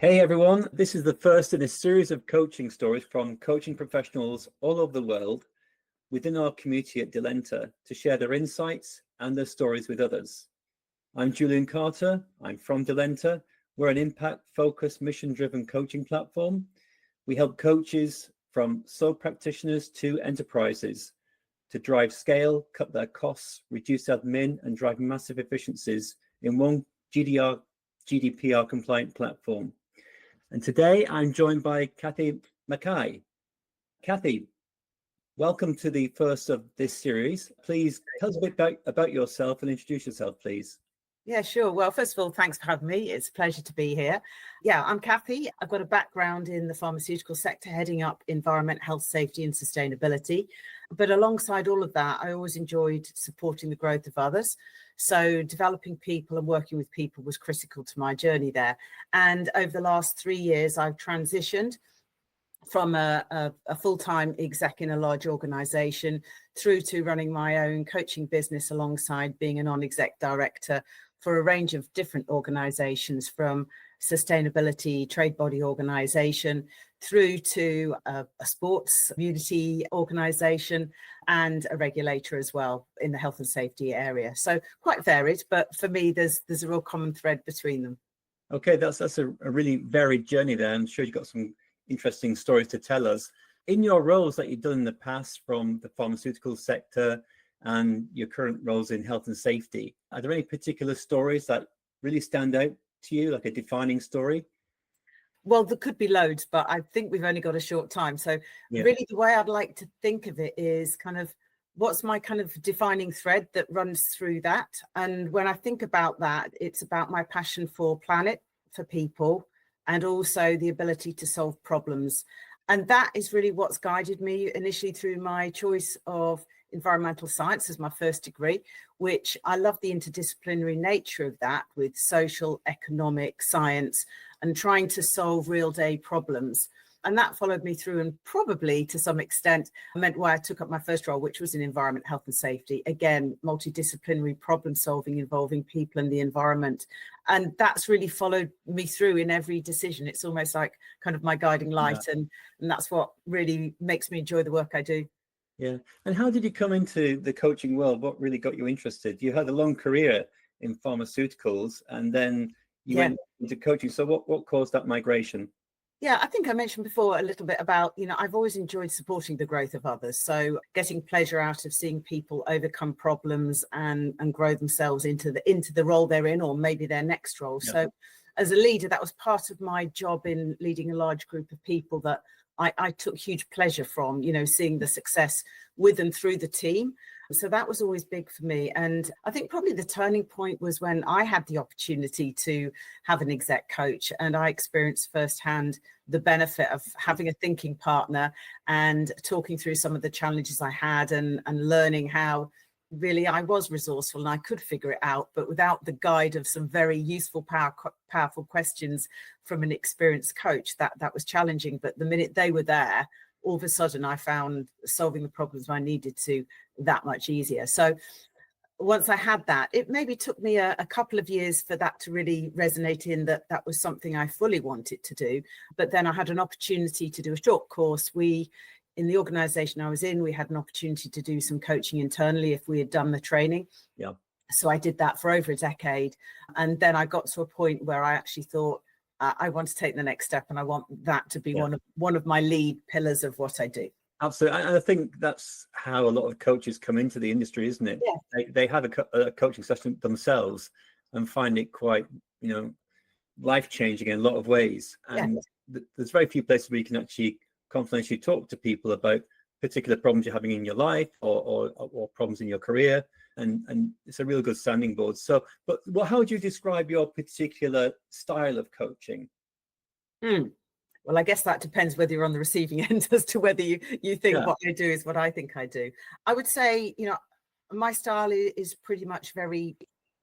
Hey everyone, this is the first in a series of coaching stories from coaching professionals all over the world within our community at Delenta to share their insights and their stories with others. I'm Julian Carter, I'm from Delenta. We're an impact-focused, mission-driven coaching platform. We help coaches from sole practitioners to enterprises to drive scale, cut their costs, reduce admin, and drive massive efficiencies in one GDPR compliant platform. And today I'm joined by Cathie Mackay. Cathie, welcome to the first of this series. Please tell us a bit about yourself and introduce yourself, please. Yeah, sure. Well, first of all, thanks for having me. It's a pleasure to be here. Yeah, I'm Cathie. I've got a background in the pharmaceutical sector, heading up environment, health, safety, and sustainability. But alongside all of that, I always enjoyed supporting the growth of others. So developing people and working with people was critical to my journey there. And over the last 3 years, I've transitioned from a full-time exec in a large organization through to running my own coaching business alongside being a non-exec director for a range of different organizations, from sustainability trade body organization through to a sports community organization and a regulator as well in the health and safety area. So quite varied, but for me, there's a real common thread between them. Okay, that's a really varied journey there. I'm sure you've got some interesting stories to tell us. In your roles that you've done in the past from the pharmaceutical sector and your current roles in health and safety, are there any particular stories that really stand out to you, like a defining story? Well, there could be loads, but I think we've only got a short time. So really the way I'd like to think of it is kind of what's my kind of defining thread that runs through that. And when I think about that, it's about my passion for planet, for people, and also the ability to solve problems. And that is really what's guided me initially through my choice of environmental science as my first degree, which I love the interdisciplinary nature of that with social, economic, science, and trying to solve real day problems. And that followed me through and probably to some extent meant why I took up my first role, which was in environment, health and safety. Again, multidisciplinary problem solving involving people and the environment. And that's really followed me through in every decision. It's almost like kind of my guiding light. And that's what really makes me enjoy the work I do. Yeah. And how did you come into the coaching world? What really got you interested? You had a long career in pharmaceuticals and then you went into coaching. So what caused that migration? Yeah, I think I mentioned before a little bit about, I've always enjoyed supporting the growth of others. So getting pleasure out of seeing people overcome problems and grow themselves into the role they're in, or maybe their next role. Yeah. So as a leader, that was part of my job in leading a large group of people that I took huge pleasure from, seeing the success with and through the team. So that was always big for me. And I think probably the turning point was when I had the opportunity to have an exec coach, and I experienced firsthand the benefit of having a thinking partner and talking through some of the challenges I had and learning how really I was resourceful and I could figure it out, but without the guide of some very useful, powerful questions from an experienced coach, that was challenging. But the minute they were there, all of a sudden I found solving the problems I needed to that much easier. So once I had that, it maybe took me a couple of years for that to really resonate in that was something I fully wanted to do. But then I had an opportunity to do a short course. In the organization I was in, we had an opportunity to do some coaching internally if we had done the training. Yeah. So I did that for over a decade. And then I got to a point where I actually thought, I want to take the next step, and I want that to be one of my lead pillars of what I do. Absolutely. And I think that's how a lot of coaches come into the industry, isn't it? Yeah. They have a coaching session themselves and find it quite, life-changing in a lot of ways. And there's very few places where you can actually confidentially talk to people about particular problems you're having in your life or problems in your career. And it's a real good sounding board. So, but how would you describe your particular style of coaching? Well, I guess that depends whether you're on the receiving end as to whether you think what I do is what I think I do. I would say, my style is pretty much very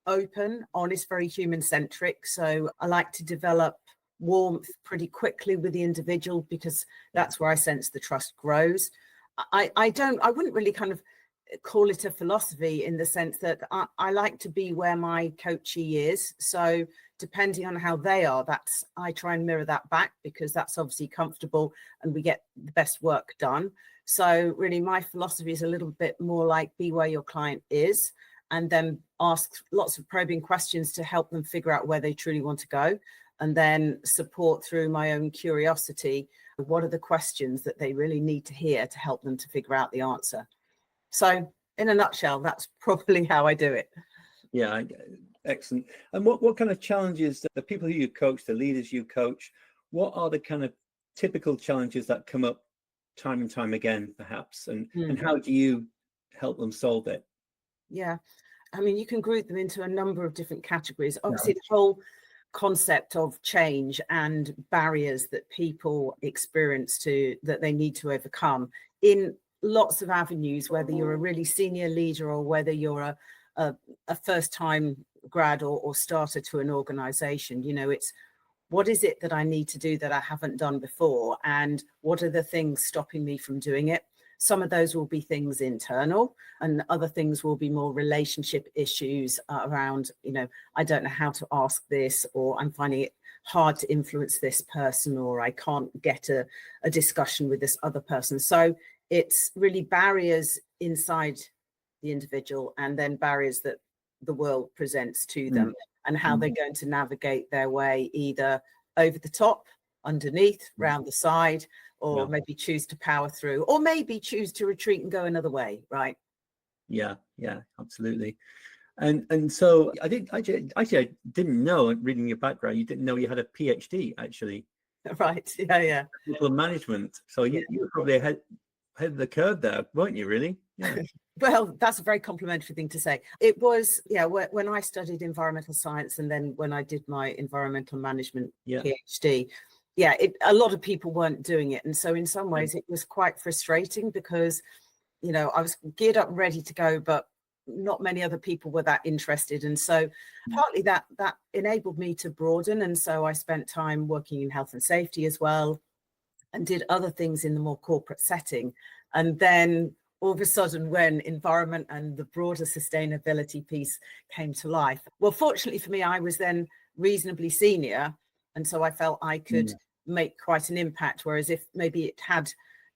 open, honest, very human-centric. So I like to develop warmth pretty quickly with the individual because that's where I sense the trust grows. I wouldn't really kind of call it a philosophy in the sense that I like to be where my coachee is. So depending on how they are, I try and mirror that back, because that's obviously comfortable and we get the best work done. So really my philosophy is a little bit more like be where your client is, and then ask lots of probing questions to help them figure out where they truly want to go, and then support through my own curiosity. What are the questions that they really need to hear to help them to figure out the answer? So in a nutshell, that's probably how I do it. Yeah, excellent. And what kind of challenges, the people who you coach, the leaders you coach, what are the kind of typical challenges that come up time and time again, perhaps? And how do you help them solve it? Yeah, I mean, you can group them into a number of different categories. Obviously, the whole concept of change and barriers that people experience that they need to overcome in lots of avenues, whether you're a really senior leader or whether you're a first-time grad or starter to an organization. It's what is it that I need to do that I haven't done before, and what are the things stopping me from doing it? Some of those will be things internal, and other things will be more relationship issues around, I don't know how to ask this, or I'm finding it hard to influence this person, or I can't get a discussion with this other person. So it's really barriers inside the individual, and then barriers that the world presents to them, and how they're going to navigate their way either over the top, underneath, round the side, or maybe choose to power through, or maybe choose to retreat and go another way, right? Yeah, absolutely. And so I didn't know, reading your background, you didn't know you had a PhD actually. Right. Yeah. People management. So you were probably ahead of the curve there, weren't you, really? Yeah. Well, that's a very complimentary thing to say. It was, when I studied environmental science, and then when I did my environmental management PhD, a lot of people weren't doing it. And so in some ways it was quite frustrating, because, I was geared up and ready to go, but not many other people were that interested. And so partly that enabled me to broaden. And so I spent time working in health and safety as well, and did other things in the more corporate setting. And then all of a sudden, when environment and the broader sustainability piece came to life, well, fortunately for me, I was then reasonably senior. And so I felt I could make quite an impact. Whereas if maybe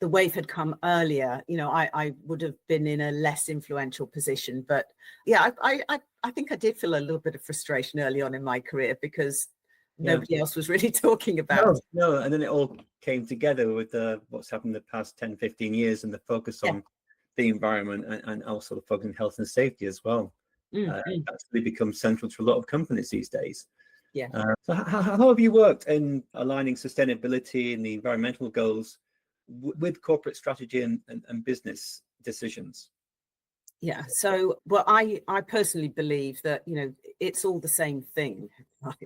the wave had come earlier, I would have been in a less influential position. But I think I did feel a little bit of frustration early on in my career, because nobody else was really talking about it. No, and then it all came together with what's happened the past 10, 15 years, and the focus on the environment, and also the focus on health and safety as well. That's really become central to a lot of companies these days. Yeah. So how have you worked in aligning sustainability and the environmental goals with corporate strategy and business decisions? Yeah. So, well, I personally believe that, it's all the same thing.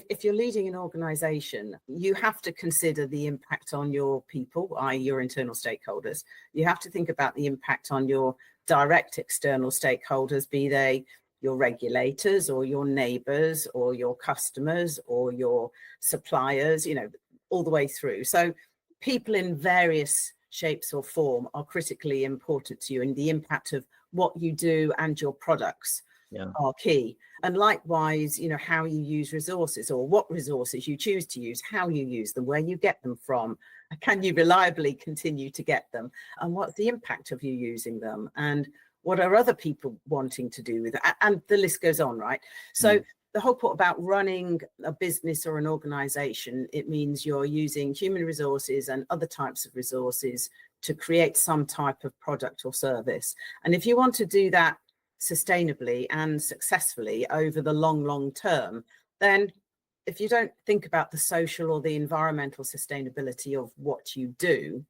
If you're leading an organization, you have to consider the impact on your people, i.e. your internal stakeholders. You have to think about the impact on your direct external stakeholders, be they your regulators or your neighbors or your customers or your suppliers, all the way through. So people in various shapes or form are critically important to you, and the impact of what you do and your products are key. And likewise, how you use resources, or what resources you choose to use, how you use them, where you get them from, can you reliably continue to get them, and what's the impact of you using them, and what are other people wanting to do with it, and the list goes on, right? So the whole part about running a business or an organization, it means you're using human resources and other types of resources to create some type of product or service. And if you want to do that sustainably and successfully over the long term, then if you don't think about the social or the environmental sustainability of what you do,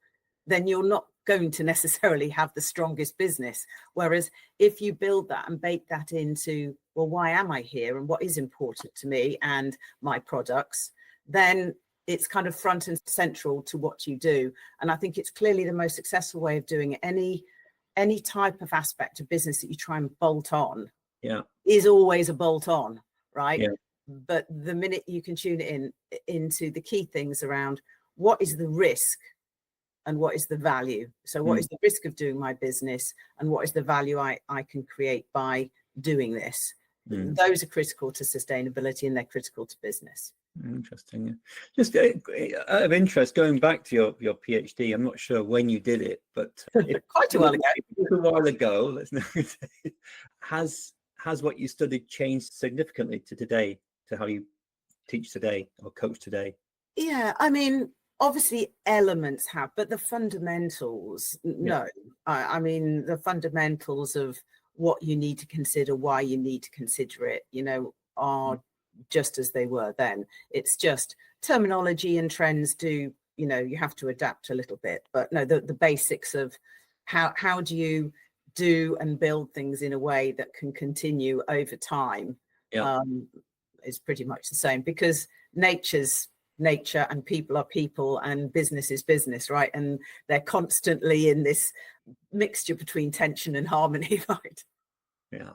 then you're not going to necessarily have the strongest business. Whereas if you build that and bake that into, well, why am I here and what is important to me and my products, then it's kind of front and central to what you do. And I think it's clearly the most successful way of doing it. Any type of aspect of business that you try and bolt on is always a bolt on, right? But the minute you can tune it into the key things around what is the risk and what is the value. So what is the risk of doing my business, and what is the value I can create by doing this? Those are critical to sustainability and they're critical to business. Interesting. Yeah. Just out of interest, going back to your PhD, I'm not sure when you did it, but quite a while ago. A while ago, let's not say, has what you studied changed significantly to today, to how you teach today or coach today? Yeah, I mean, obviously elements have, but the fundamentals, no. I mean, the fundamentals of what you need to consider, why you need to consider it, are just as they were then. It's just terminology and trends do, you have to adapt a little bit. But no, the basics of how do you do and build things in a way that can continue over time is pretty much the same, because nature's nature and people are people and business is business, right? And they're constantly in this mixture between tension and harmony, right? Yeah.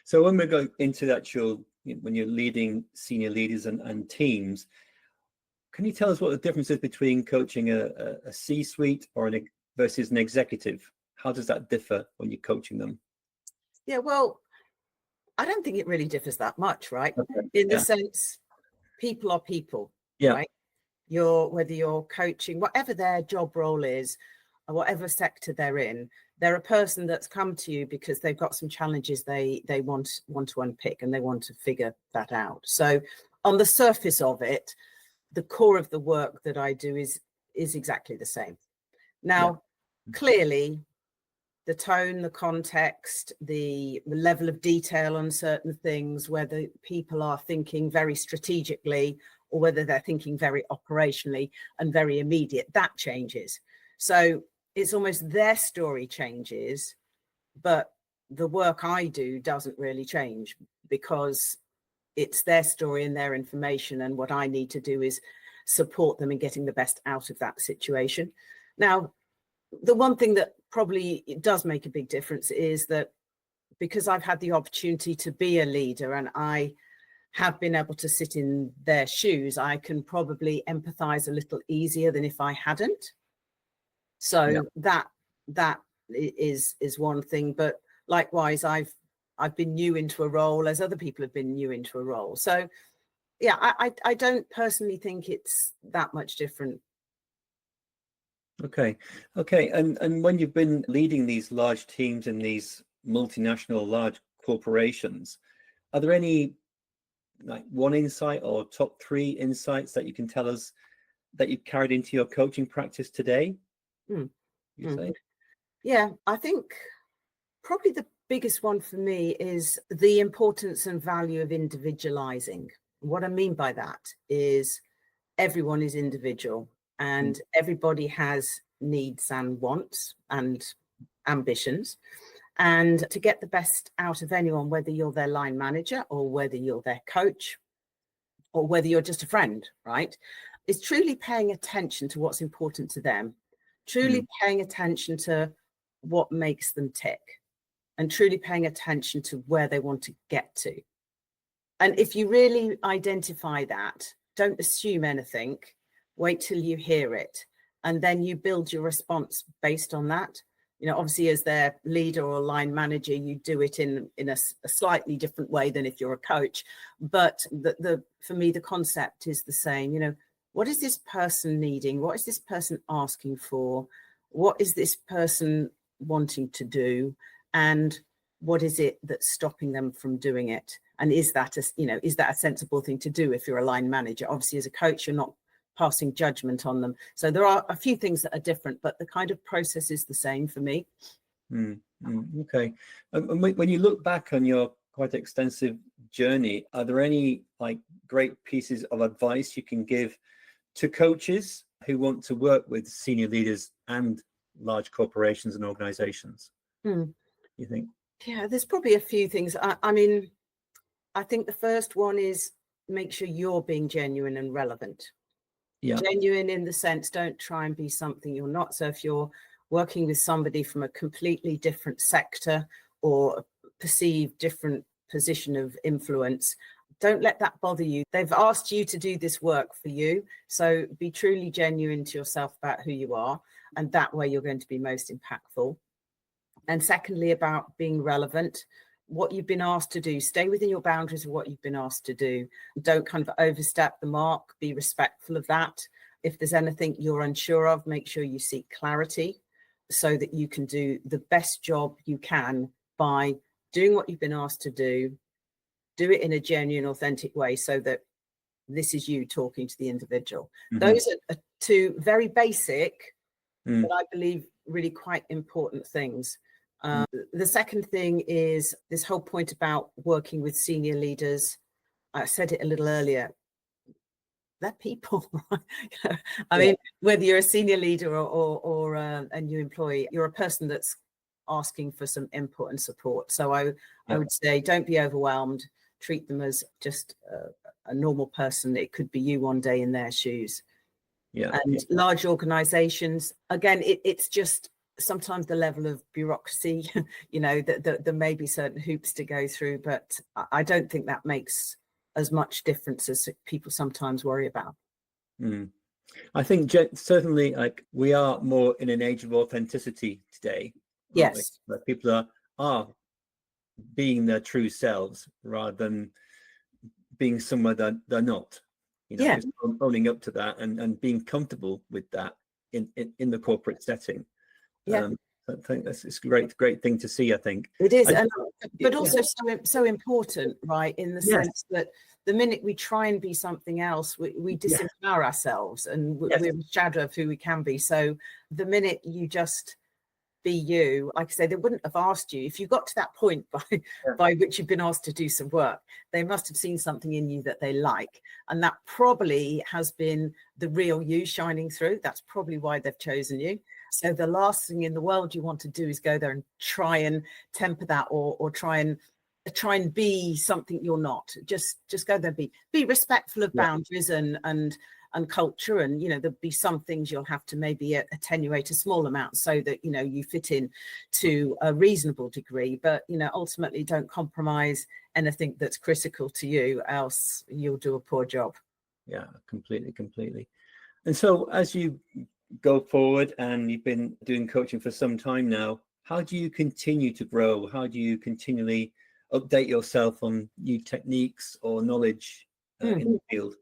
So when we go into the actual, when you're leading senior leaders and teams, can you tell us what the difference is between coaching a C-suite versus an executive? How does that differ when you're coaching them? Yeah, well, I don't think it really differs that much, right? Okay. In the sense, people are people, right? Whether you're coaching, whatever their job role is, or whatever sector they're in, they're a person that's come to you because they've got some challenges they want to unpick and they want to figure that out. So on the surface of it, the core of the work that I do is exactly the same. Now, clearly, the tone, the context, the level of detail on certain things, whether people are thinking very strategically or whether they're thinking very operationally and very immediate, that changes. So it's almost their story changes, but the work I do doesn't really change because it's their story and their information. And what I need to do is support them in getting the best out of that situation. Now, the one thing that probably does make a big difference is that because I've had the opportunity to be a leader and I have been able to sit in their shoes, I can probably empathize a little easier than if I hadn't. So that is one thing. But likewise, I've been new into a role as other people have been new into a role. So yeah, I don't personally think it's that much different. Okay. And when you've been leading these large teams in these multinational large corporations, are there any like one insight or top 3 insights that you can tell us that you've carried into your coaching practice today? You say? Yeah, I think probably the biggest one for me is the importance and value of individualizing. What I mean by that is everyone is individual and everybody has needs and wants and ambitions. And to get the best out of anyone, whether you're their line manager or whether you're their coach or whether you're just a friend, right, is truly paying attention to what's important to them, truly paying attention to what makes them tick and truly paying attention to where they want to get to. And if you really identify that, don't assume anything, wait till you hear it, and then you build your response based on that. Obviously, as their leader or line manager, you do it in a slightly different way than if you're a coach. But for me, the concept is the same. What is this person needing? What is this person asking for? What is this person wanting to do? And what is it that's stopping them from doing it? And is that a sensible thing to do if you're a line manager? Obviously, as a coach, you're not passing judgment on them. So there are a few things that are different, but the kind of process is the same for me. Okay. And when you look back on your quite extensive journey, are there any great pieces of advice you can give to coaches who want to work with senior leaders and large corporations and organizations? You think? Yeah, there's probably a few things. I think the first one is make sure you're being genuine and relevant. Genuine in the sense, don't try and be something you're not. So if you're working with somebody from a completely different sector or a perceived different position of influence, don't let that bother you. They've asked you to do this work for you. So be truly genuine to yourself about who you are. And that way you're going to be most impactful. And secondly, about being relevant, what you've been asked to do. Stay within your boundaries of what you've been asked to do. Don't kind of overstep the mark. Be respectful of that. If there's anything you're unsure of, make sure you seek clarity so that you can do the best job you can by doing what you've been asked to do. Do it in a genuine, authentic way so that this is you talking to the individual. Those are two very basic, but I believe really quite important things. The second thing is this whole point about working with senior leaders. I said it a little earlier. They're people. I mean, whether you're a senior leader or a new employee, you're a person that's asking for some input and support. So I would say don't be overwhelmed. Treat them as just a normal person. It could be you one day in their shoes. And large organizations, again, it's just sometimes the level of bureaucracy, you know, that there may be certain hoops to go through, but I don't think that makes as much difference as people sometimes worry about. I think certainly, like, we are more in an age of authenticity today. Yes, where people are being their true selves rather than being somewhere that they're not. You know, just owning up to that and being comfortable with that in the corporate setting. I think it's a great thing to see. I think it is, but also so important, right? In the sense that the minute we try and be something else, we disempower ourselves, and we're a shadow of who we can be. So the minute you just be you, like I say, they wouldn't have asked you if you got to that point by which you've been asked to do some work. They must have seen something in you that they like, and that probably has been the real you shining through. That's probably why they've chosen you. So the last thing in the world you want to do is go there and try and temper that, or try and be something you're not. Just go there, be respectful of boundaries and culture, and you know, there'll be some things you'll have to maybe attenuate a small amount so that, you know, you fit in to a reasonable degree, but you know, ultimately don't compromise anything that's critical to you, else you'll do a poor job. Completely. And so as you go forward, and you've been doing coaching for some time now, how do you continue to grow? How do you continually update yourself on new techniques or knowledge in the field?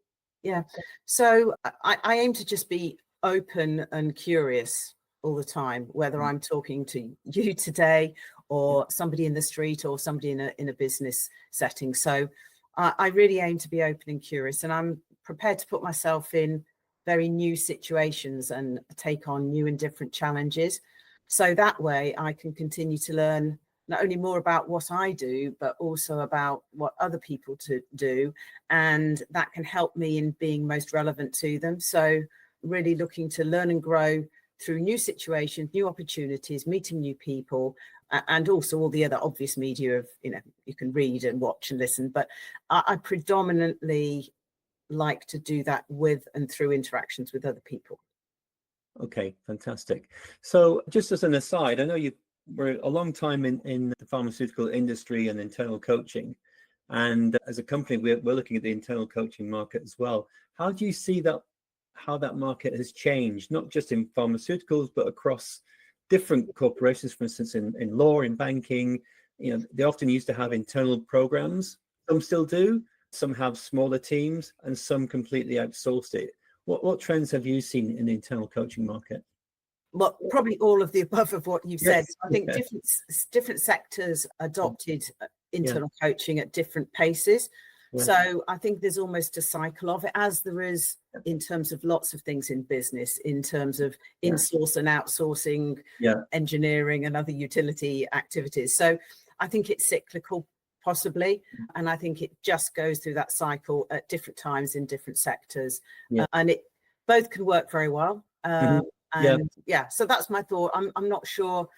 So I aim to just be open and curious all the time, whether I'm talking to you today or somebody in the street or somebody in a business setting. So I really aim to be open and curious, and I'm prepared to put myself in very new situations and take on new and different challenges. So that way I can continue to learn not only more about what I do, but also about what other people do. And that can help me in being most relevant to them. So really looking to learn and grow through new situations, new opportunities, meeting new people, and also all the other obvious media of, you know, you can read and watch and listen. But I predominantly like to do that with and through interactions with other people. Okay, fantastic. So just as an aside, I know you were a long time in the pharmaceutical industry and internal coaching, and as a company we're looking at the internal coaching market as well. How do you see that, how that market has changed, not just in pharmaceuticals but across different corporations? For instance, in law, in banking, you know, they often used to have internal programs. Some still do. Some have smaller teams, and some completely outsourced it. What trends have you seen in the internal coaching market? Well, probably all of the above of what you've said. I think different sectors adopted internal coaching at different paces. So I think there's almost a cycle of it, as there is in terms of lots of things in business, in terms of insource and outsourcing, engineering and other utility activities. So I think it's cyclical, possibly, and I think it just goes through that cycle at different times in different sectors, and it both can work very well. So that's my thought. I'm not sure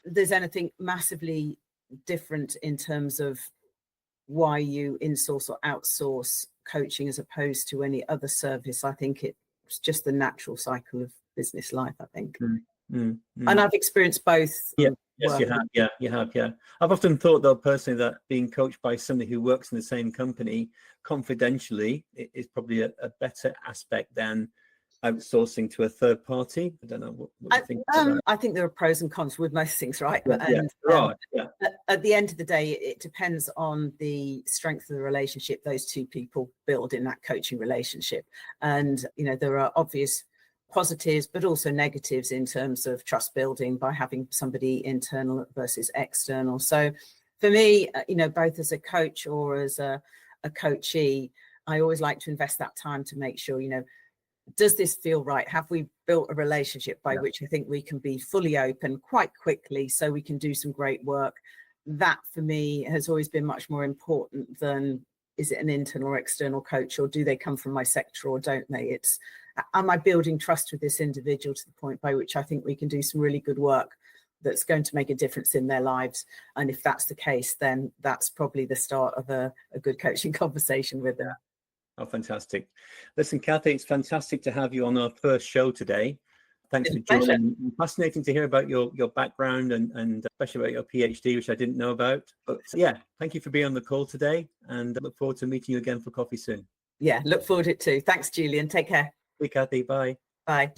there's anything massively different in terms of why you insource or outsource coaching as opposed to any other service. I think it's just the natural cycle of business life, I think. And I've experienced both. Yes, you have. I've often thought, though, personally, that being coached by somebody who works in the same company confidentially is probably a better aspect than outsourcing to a third party? I don't know what you think about that. I think there are pros and cons with most things, right? At the end of the day, it depends on the strength of the relationship those two people build in that coaching relationship. And, there are obvious positives, but also negatives in terms of trust building by having somebody internal versus external. So for me, both as a coach or as a coachee, I always like to invest that time to make sure, does this feel right? Have we built a relationship by which I think we can be fully open quite quickly so we can do some great work? That for me has always been much more important than, is it an internal or external coach, or do they come from my sector or don't they? It's, am I building trust with this individual to the point by which I think we can do some really good work that's going to make a difference in their lives? And if that's the case, then that's probably the start of a good coaching conversation with them. Oh, fantastic. Listen, Cathie, it's fantastic to have you on our first show today. Thanks for joining. Fascinating to hear about your background and especially about your PhD, which I didn't know about. But yeah, thank you for being on the call today, and I look forward to meeting you again for coffee soon. Yeah, look forward to it too. Thanks, Julian. Take care. Hey, Cathie. Bye. Bye.